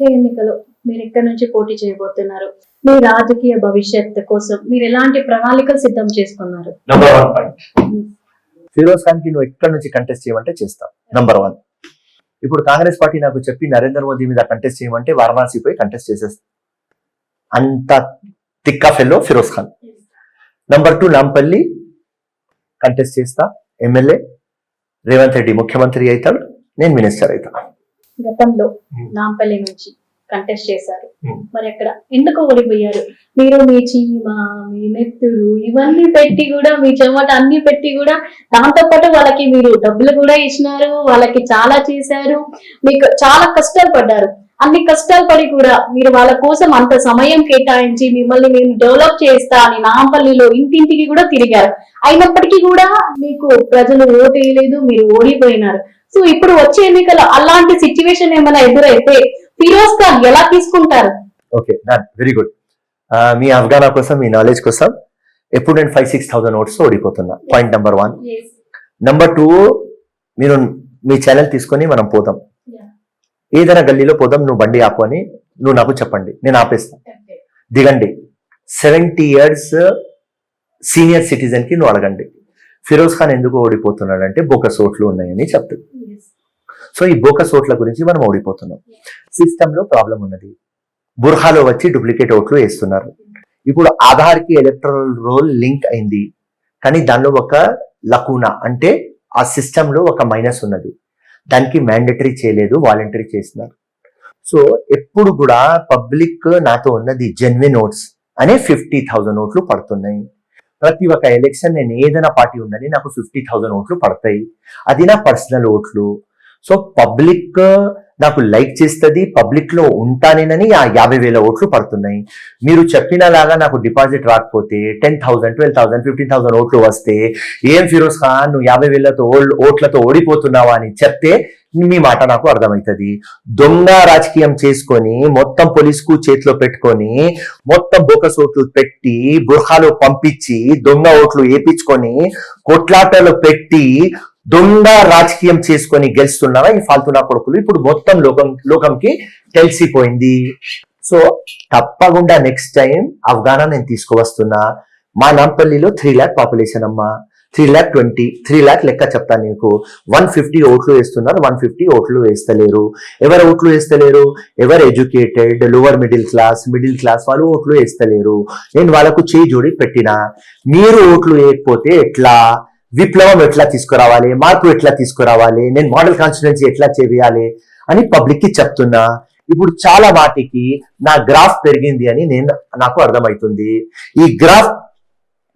ఎన్నికలు మీరు ఎక్కడి నుంచి పోటీ చేయబోతున్నారు? మీ రాజకీయ భవిష్యత్తు కోసం మీరు ఎలాంటి ప్రణాళికలు సిద్ధం చేసుకున్నారు? నంబర్ 1 పాయింట్, ఫిరోజ్ ఖాన్ కి నువ్వు ఎక్కడి నుంచి కంటెస్ట్ చేయమంటే చేస్తావు. నంబర్ 1. ఇప్పుడు కాంగ్రెస్ పార్టీ నాకు చెప్పి నరేంద్ర మోదీ మీద కంటెస్ట్ చేయమంటే వారణాసి పోయి కంటెస్ట్ చేసేస్తా. అంత తిక్కా fellow Firoz Khan. Number 2, Nampally contest చేస్తా. ఎమ్మెల్యే రేవంత్ రెడ్డి ముఖ్యమంత్రి అవుతాడు, నేను మినిస్టర్ అవుతా. గతంలో నాంపల్లి నుంచి కంటెస్ట్ చేశారు, మరి అక్కడ ఎందుకు ఓడిపోయారు? మీరు మీ చీమ, మీ నెత్తురు ఇవన్నీ పెట్టి కూడా, మీ చెమట అన్ని పెట్టి కూడా, దాంతో పాటు వాళ్ళకి మీరు డబ్బులు కూడా ఇచ్చినారు, వాళ్ళకి చాలా చేశారు, మీకు చాలా కష్టాలు పడ్డారు. అన్ని కష్టాలు పడి కూడా మీరు వాళ్ళ కోసం అంత సమయం కేటాయించి మిమ్మల్ని నేను డెవలప్ చేస్తా అని నాంపల్లిలో ఇంటింటికి కూడా తిరిగారు. అయినప్పటికీ కూడా మీకు ప్రజలు ఓటు వేయలేదు, మీరు ఓడిపోయినారు. సో ఇప్పుడు వచ్చే ఎన్నికలు అలాంటి సిచ్యువేషన్ ఏమైనా ఎదురైతే ఫిరోజ్ ఖాన్ ఎలా తీసుకుంటారు? Okay, very good. మీ అవగాహన కోసం, మీ నాలెడ్జ్ కోసం, ఎప్పుడు నేను 5,000-6,000 ఓట్స్ ఓడిపోతున్నా. Point number 1. నంబర్ 2, మీరు మీ ఛానల్ తీసుకొని మనం పోదాం, ఏదైనా గల్లీలో పోదాం, నువ్వు బండి ఆపు అని నువ్వు నాకు చెప్పండి, నేను ఆపేస్తా. దిగండి. 70 years సీనియర్ సిటిజన్ కి నువ్వు అడగండి ఫిరోజ్ ఖాన్ ఎందుకు ఓడిపోతున్నాడంటే బోకస్ ఓట్లు ఉన్నాయని చెప్తుంది. సో ఈ బోకస్ ఓట్ల గురించి మనం ఓడిపోతున్నాం. సిస్టమ్ లో ప్రాబ్లం ఉన్నది. బుర్హాలో వచ్చి డూప్లికేట్ ఓట్లు వేస్తున్నారు. ఇప్పుడు ఆధార్ కి ఎలక్టరల్ రోల్ లింక్ అయింది, కానీ దానిలో ఒక లకూనా అంటే ఆ సిస్టమ్ లో ఒక మైనస్ ఉన్నది. దానికి మ్యాండేటరీ చేయలేదు, వాలంటరీ చేస్తున్నారు. సో ఎప్పుడు కూడా పబ్లిక్ నాతో ఉన్నది జెన్యున్ ఓట్స్ అనే 50,000 ఓట్లు పడుతున్నాయి. ప్రతి ఒక్క ఎలక్షన్ నేను ఏదైనా పార్టీ ఉందని నాకు 50,000 ఓట్లు పడతాయి. అది నా పర్సనల్ ఓట్లు. సో పబ్లిక్ నాకు లైక్ చేస్తుంది, పబ్లిక్ లో ఉంటానేనని ఆ 50,000 ఓట్లు పడుతున్నాయి. మీరు చెప్పినలాగా నాకు డిపాజిట్ రాకపోతే 10,000, 12,000, 15,000 ఓట్లు వస్తే ఏం ఫిరోజ్ ఖాన్ నువ్వు 50,000 ఓట్లతో ఓడిపోతున్నావా అని చెప్తే మీ మాట నాకు అర్థమవుతుంది. దొంగ రాజకీయం చేసుకొని మొత్తం పోలీసుకు చేతిలో పెట్టుకొని మొత్తం బోకస్ ఓట్లు పెట్టి బుర్హాలో పంపించి దొంగ ఓట్లు వేపించుకొని కొట్లాటలో పెట్టి దొంగ రాజకీయం చేసుకొని గెలుస్తున్నావా ఈ ఫాల్తునా కొడుకులు. ఇప్పుడు మొత్తం లోకంకి తెలిసిపోయింది. సో తప్పకుండా నెక్స్ట్ టైం అవగాహన నేను తీసుకువస్తున్నా. మా నాంపల్లిలో 3 lakh పాపులేషన్ అమ్మా, 3,20,000, 3 lakh లెక్క చెప్తాను నీకు. 150 ఓట్లు వేస్తున్నారు, 150 ఓట్లు వేస్తలేరు. ఎవరు ఓట్లు వేస్తలేరు? ఎవరు ఎడ్యుకేటెడ్, లోవర్ మిడిల్ క్లాస్ వాళ్ళు ఓట్లు వేస్తలేరు. నేను వాళ్ళకు చేయి జోడి పెట్టినా. మీరు ఓట్లు వేయకపోతే ఎట్లా? విప్లవం ఎట్లా తీసుకురావాలి, మార్పు ఎట్లా తీసుకురావాలి, నేను మోడల్ కాన్స్టిట్యుయెన్సీ ఎట్లా చేయాలి అని పబ్లిక్ కి చెప్తున్నా. ఇప్పుడు చాలా వాటికి నా గ్రాఫ్ పెరిగింది అని నాకు అర్థమవుతుంది. ఈ గ్రాఫ్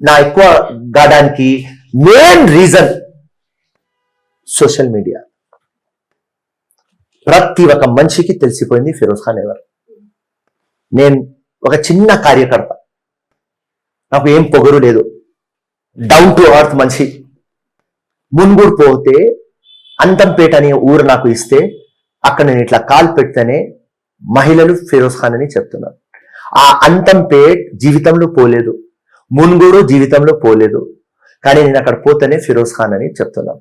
నా ఎక్కువ కావడానికి మెయిన్ రీజన్ సోషల్ మీడియా. ప్రతి ఒక్క మనిషికి తెలిసిపోయింది ఫిరోజ్ ఖాన్ ఎవరు. నేను ఒక చిన్న కార్యకర్త, నాకు ఏం పొగరు లేదు, డౌన్ టు అర్త్ మనిషి. మున్గూరు పోతే అంతంపేట అనే ఊరు నాకు ఇస్తే అక్కడ నేను ఇట్లా కాల్ పెడితేనే మహిళలు ఫిరోజ్ ఖాన్ అని చెప్తున్నారు. ఆ అంతంపేట్ జీవితంలో పోలేదు, మున్గూరు జీవితంలో పోలేదు, కానీ నేను అక్కడ పోతేనే ఫిరోజ్ ఖాన్ అని చెప్తున్నాను.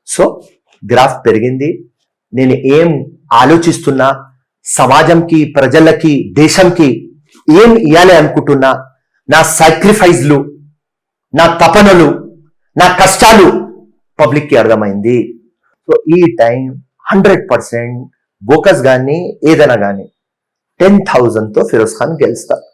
సో గ్రాఫ్ పెరిగింది. నేను ఏం ఆలోచిస్తున్నా, సమాజంకి, ప్రజలకి, దేశంకి ఏం ఇవ్వాలి అనుకుంటున్నా, నా సాక్రిఫైస్లు, నా తపనలు, నా కష్టాలు పబ్లిక్ కి అర్థమైంది. సో ఈ టైం 100% బోకస్ గాని ఏదైనా గాని 10,000తో ఫిరోజ్ ఖాన్ గెలుస్తారు.